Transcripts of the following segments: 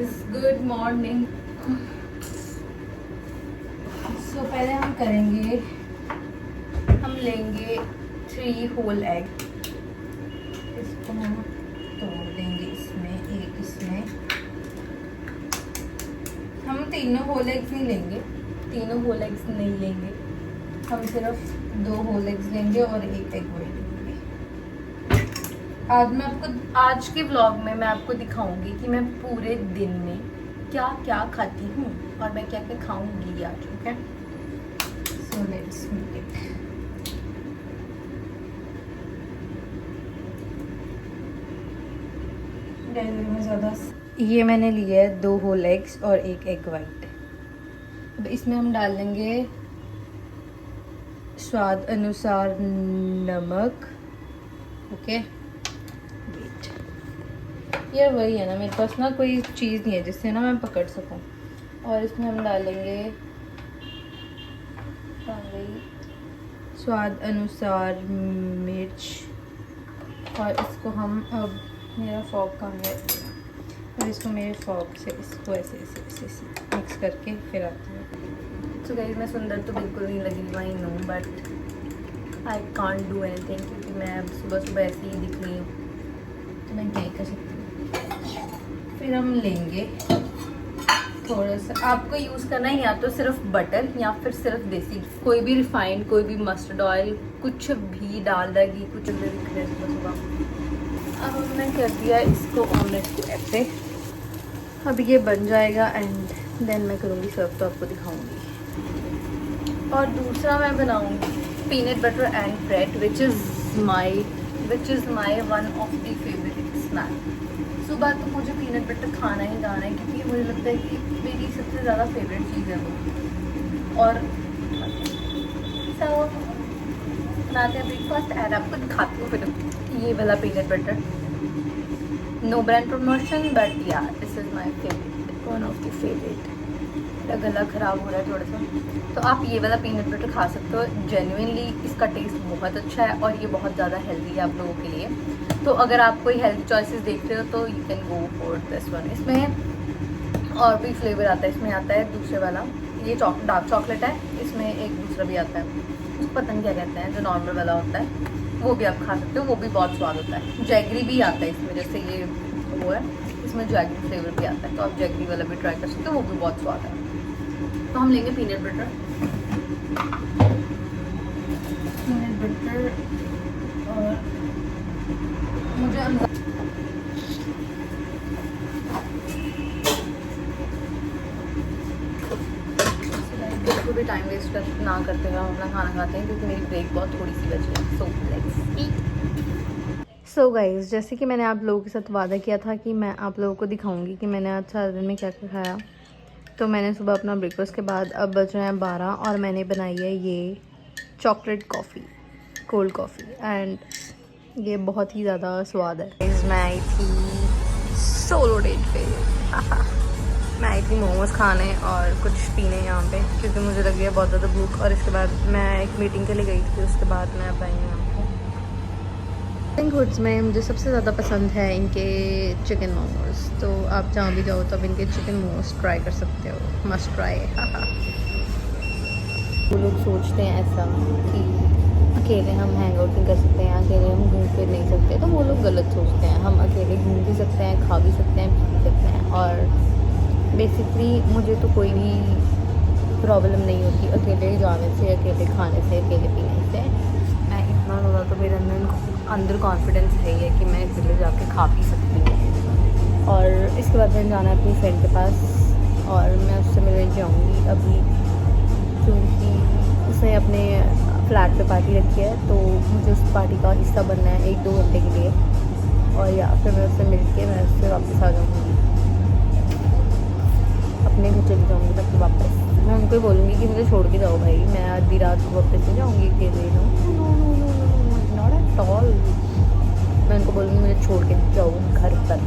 Guys, good morning. सो पहले हम करेंगे, हम लेंगे 3 होल एग। इसको हम तोड़ देंगे, इसमें हम तीनों होल एग्स नहीं लेंगे, हम सिर्फ 2 होल एग्स लेंगे और 1 एग व्हाइट लेंगे। आज के व्लॉग में मैं आपको दिखाऊंगी कि मैं पूरे दिन में क्या क्या खाती हूँ और मैं क्या क्या खाऊंगी आज। Okay, so let's make it. में ज़्यादा ये मैंने लिया है 2 होल एग्स और 1 एग वाइट। अब इसमें हम डालेंगे स्वाद अनुसार नमक। ओके, ये वही है ना, मेरे पास ना कोई चीज़ नहीं है जिससे ना मैं पकड़ सकूं। और इसमें हम डालेंगे स्वाद अनुसार मिर्च। और इसको हम, अब मेरा फॉक कहाँ है, और इसको मेरे फॉक से इसको ऐसे मिक्स करके फिर आती हूँ। तो गाइस, मैं सुंदर तो बिल्कुल नहीं लगी, I know, but I can't do anything, क्योंकि मैं अब सुबह सुबह ऐसे ही दिख रही हूँ, तो मैं क्या ही कर सकती हूँ। फिर हम लेंगे थोड़ा सा, आपको यूज़ करना है या तो सिर्फ बटर या फिर सिर्फ देसी, कोई भी रिफाइंड, कोई भी मस्टर्ड ऑयल, कुछ भी, डालडा घी, कुछ भी दिख रहा है सुबह। अब हमने कर दिया इसको ऑमलेट को ऐसे। अब ये बन जाएगा एंड देन मैं करूँगी सर्व, तो आपको दिखाऊंगी। और दूसरा मैं बनाऊँगी peanut butter and bread, which is my one of the favourite snack. सुबह तो मुझे पीनट बटर खाना ही है, क्योंकि मुझे लगता है कि मेरी सबसे ज़्यादा फेवरेट चीज़ है वो। और बनाते हैं ब्रेकफास्ट एंड आपको दिखाती हूँ फिर ये वाला peanut butter. No brand promotion, but yeah this is my favourite, one of the favourite. मेरा गला ख़राब हो रहा है थोड़ा सा, तो आप ये वाला पीनट बटर खा सकते हो। जेन्युइनली इसका टेस्ट बहुत अच्छा है और ये बहुत ज़्यादा हेल्दी है आप लोगों के लिए। तो अगर आप कोई हेल्थ चॉइसेस देख रहे हो तो you can go for this one. इसमें और भी फ्लेवर आता है, इसमें आता है दूसरे वाला, ये डार्क चॉकलेट है, इसमें एक दूसरा भी आता है, उसको पता नहीं क्या कहते हैं, जो नॉर्मल वाला होता है वो भी आप खा सकते हो, वो भी बहुत स्वाद होता है। जैगरी भी आता है इसमें, जैसे ये वो है, इसमें जैगरी फ्लेवर भी आता है, तो आप जैगरी वाला भी ट्राई कर सकते हो, वो भी बहुत स्वाद है। तो हम लेंगे पीनट बटर और मुझे बिल्कुल भी टाइम वेस्ट ना करते हुए हम अपना खाना खाते हैं, क्योंकि मेरी ब्रेक बहुत थोड़ी सी बची है। So let's eat. So guys, जैसे कि मैंने आप लोगों के साथ वादा किया था कि मैं आप लोगों को दिखाऊंगी कि मैंने आज सारा दिन में क्या क्या खाया, तो मैंने सुबह अपना ब्रेकफास्ट के बाद, अब बज रहे हैं 12 और मैंने बनाई है ये chocolate coffee, cold coffee, and ये बहुत ही ज़्यादा स्वाद है। मैं आई थी सोलो डेट पे, मैं आई थी मोमोज खाने और कुछ पीने यहाँ पे, क्योंकि मुझे लग गया बहुत ज़्यादा भूख। और इसके बाद मैं एक मीटिंग के लिए गई थी, उसके बाद मैं अब आई हूँ यहाँ पे। हुड्स में मुझे सबसे ज़्यादा पसंद है इनके चिकन मोमोज, तो आप जहाँ भी जाओ तो अब इनके चिकन मोमोज ट्राई कर सकते हो, मस्ट ट्राई। वो लोग सोचते हैं ऐसा कि अकेले हम हैंग आउट नहीं कर सकते हैं, अकेले हम घूम फिर नहीं सकते, तो वो लोग गलत सोचते हैं। हम अकेले घूम भी सकते हैं, खा भी सकते हैं, पी भी सकते हैं, और बेसिकली मुझे तो कोई भी प्रॉब्लम नहीं होती अकेले जाने से, अकेले खाने से, अकेले पीने से। मैं इतना ज़्यादा तो मेरे अंदर कॉन्फिडेंस है ही है कि मैं अकेले जाके खा पी सकती हूँ। और इसके बाद मैंने जाना है अपनी फ्रेंड के पास और मैं उससे मिलने जाऊँगी अभी, क्योंकि उसने अपने फ्लैट पे पार्टी रखी है, तो मुझे उस पार्टी का हिस्सा बनना है 1-2 घंटे के लिए, और या फिर मैं उससे मिल के मैं उससे वापस आ जाऊँगी, अपने घर चली जाऊँगी तब वापस। मैं उनको बोलूँगी कि मुझे छोड़ के जाओ भाई, मैं आधी रात को वापस से जाऊँगी अकेले। नॉट एट ऑल, मैं उनको बोलूँगी मुझे छोड़ के जाओ घर पर।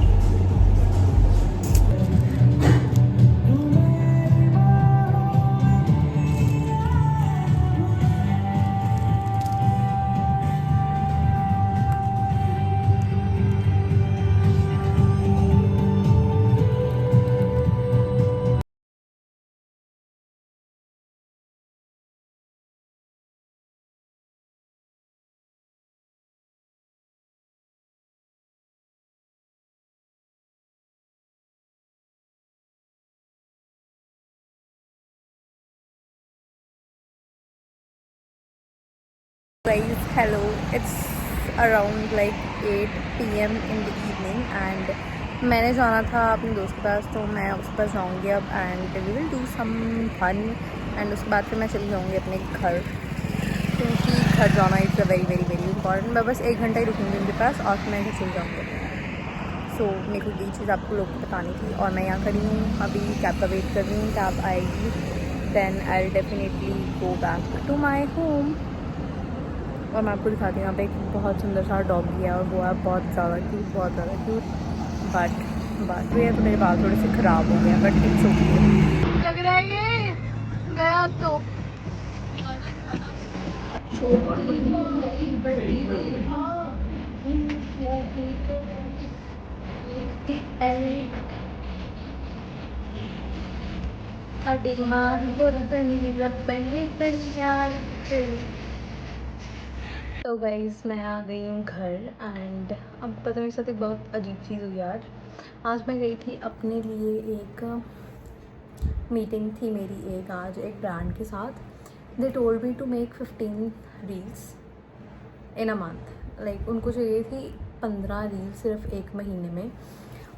Guys, hello. It's around like 8 PM in the evening and मैंने जाना था अपने दोस्त के पास, तो मैं उसके पास जाऊँगी अब and we will do some fun and उसके बाद फिर मैं चली जाऊँगी अपने घर, क्योंकि घर जाना is a very very very important. मैं बस 1 घंटा ही रुकूँगी उनके पास और फिर मैं घर चली जाऊँगी। सो मेरे को ये चीज़ आपको लोग को बतानी थी और मैं यहाँ खड़ी हूँ, अभी कैब का वेट कर रही हूँ। कैब आएगी then I will definitely go back to my home. और मैं आपको दिखाती हूँ यहाँ पे एक बहुत सुंदर सा डॉगी है और वो है बहुत ज़्यादा क्यूट। बट ये तो मेरे बाल थोड़े से ख़राब हो गए हैं, बट इट्स ओके। लग रहा है ये गया तो तो गाइज़ मैं आ गई हूँ घर एंड अब पता मेरे साथ एक बहुत अजीब चीज़ हुई आज मैं गई थी अपने लिए, एक मीटिंग थी मेरी आज एक ब्रांड के साथ। They told me to make 15 reels in a month. Like उनको चाहिए थी 15 रील सिर्फ एक महीने में।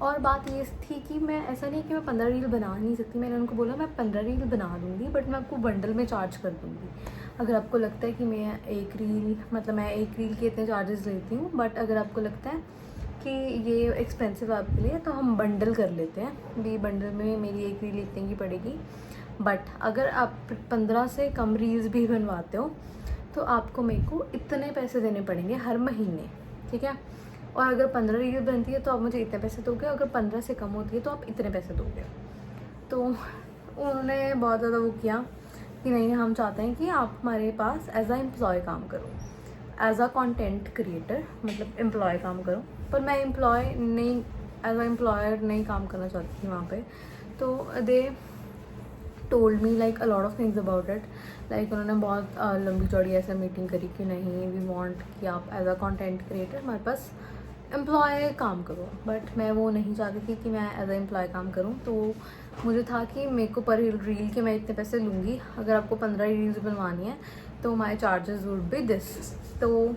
और बात ये थी कि मैं ऐसा नहीं कि मैं 15 रील बना नहीं सकती। मैंने उनको बोला मैं 15 रील बना दूँगी, बट मैं आपको बंडल में चार्ज कर दूँगी। अगर आपको लगता है कि मैं एक रील के इतने चार्जेस लेती हूँ, बट अगर आपको लगता है कि ये एक्सपेंसिव आपके लिए, तो हम बंडल कर लेते हैं। भी बंडल में मेरी एक रील इतने की पड़ेगी, बट अगर आप 15 से कम रील्स भी बनवाते हो तो आपको मेरे को इतने पैसे देने पड़ेंगे हर महीने, ठीक है। और अगर 15 रील बनती है तो आप मुझे इतने पैसे दोगे, अगर 15 से कम होती है तो आप इतने पैसे दोगे। तो उन्होंने बहुत ज़्यादा वो किया कि नहीं, हम चाहते हैं कि आप हमारे पास एज आ एम्प्लॉय काम करो, एज आ कंटेंट क्रिएटर, मतलब एम्प्लॉय काम करो। पर मैं एम्प्लॉय नहीं, एज आ एम्प्लॉयर नहीं काम करना चाहती थी वहाँ पे। तो दे told me like a lot of things about it. Like उन्होंने बहुत लंबी चौड़ी ऐसे मीटिंग करी कि नहीं, वी वांट कि आप एज अ कंटेंट क्रिएटर हमारे पास एम्प्लॉय काम करो। बट मैं वो नहीं चाहती थी कि मैं एज अ एम्प्लॉय काम करूँ। तो मुझे था कि मेरे को पर रील के मैं इतने पैसे लूँगी, अगर आपको 15 रील्स बनवानी है तो माई चार्जेस वुड बी दिस। तो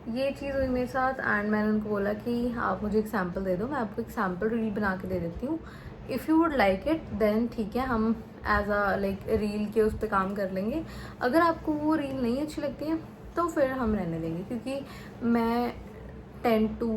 ये चीज़ हुई मेरे साथ एंड मैंने उनको बोला कि आप मुझे एक सैम्पल दे दो, मैं आपको एक सैम्पल रील बना के दे देती हूँ। If you would like it then ठीक है, हम एज अ लाइक रील के उस पर काम कर लेंगे। अगर आपको वो रील नहीं अच्छी लगती है तो फिर हम रहने देंगे, क्योंकि मैं 10 to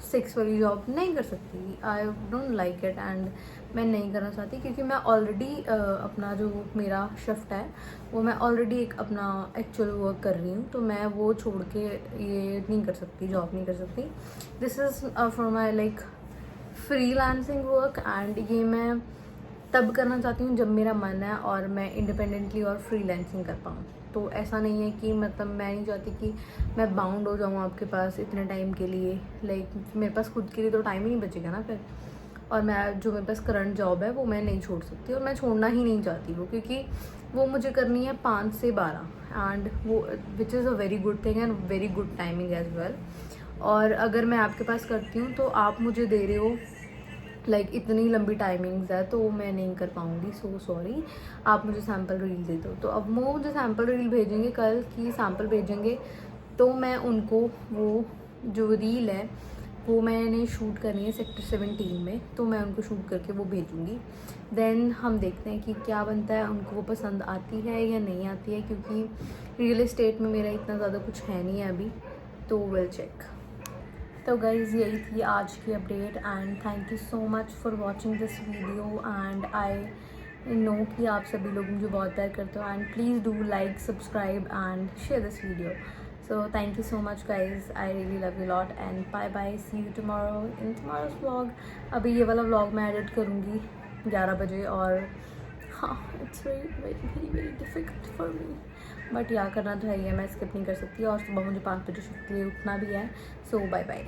6 वाली जॉब नहीं कर सकती। I don't like it and मैं नहीं करना चाहती, क्योंकि मैं ऑलरेडी अपना जो मेरा शिफ्ट है वो मैं ऑलरेडी एक अपना एक्चुअल वर्क कर रही हूँ। तो मैं वो छोड़ के ये नहीं कर सकती, जॉब नहीं कर सकती। This is for my like freelancing work and ये मैं तब करना चाहती हूँ जब मेरा मन है और मैं इंडिपेंडेंटली और फ्रीलांसिंग कर पाऊँ। तो ऐसा नहीं है कि मतलब मैं नहीं चाहती कि मैं बाउंड हो जाऊँ आपके पास इतने टाइम के लिए। लाइक मेरे पास खुद के लिए तो टाइम ही नहीं बचेगा ना फिर। और मैं जो मेरे पास करंट जॉब है वो मैं नहीं छोड़ सकती, और मैं छोड़ना ही नहीं चाहती वो, क्योंकि वो मुझे करनी है 5 से 12 एंड वो which is a very good thing and very good timing as well. और अगर मैं आपके पास करती हूँ तो आप मुझे दे रहे हो लाइक इतनी लंबी टाइमिंग्स है, तो मैं नहीं कर पाऊँगी। सो सॉरी, आप मुझे सैम्पल रील दे दो। तो अब वो मुझे सैम्पल रील भेजेंगे, कल की सैम्पल भेजेंगे, तो मैं उनको वो जो रील है वो मैंने शूट करनी है सेक्टर 17 में, तो मैं उनको शूट करके वो भेजूँगी। देन हम देखते हैं कि क्या बनता है, उनको वो पसंद आती है या नहीं आती है, क्योंकि रियल एस्टेट में मेरा इतना ज़्यादा कुछ है नहीं है अभी, तो विल चेक। तो गाइज़ यही थी आज की update and thank you so much for watching this video and I know कि आप सभी लोग मुझे बहुत प्यार करते हो and please do like, subscribe and share this video. So thank you so much guys, I really love you lot and bye bye, see you tomorrow in tomorrow's vlog. अभी ये वाला व्लॉग मैं एडिट करूँगी 11 बजे और हाँ, it's very very very very difficult for me, but या करना तो है ही है, मैं स्किप नहीं कर सकती। और सुबह मुझे 5 बजे शिफ्ट के लिए उठना भी है। सो बाय बाय।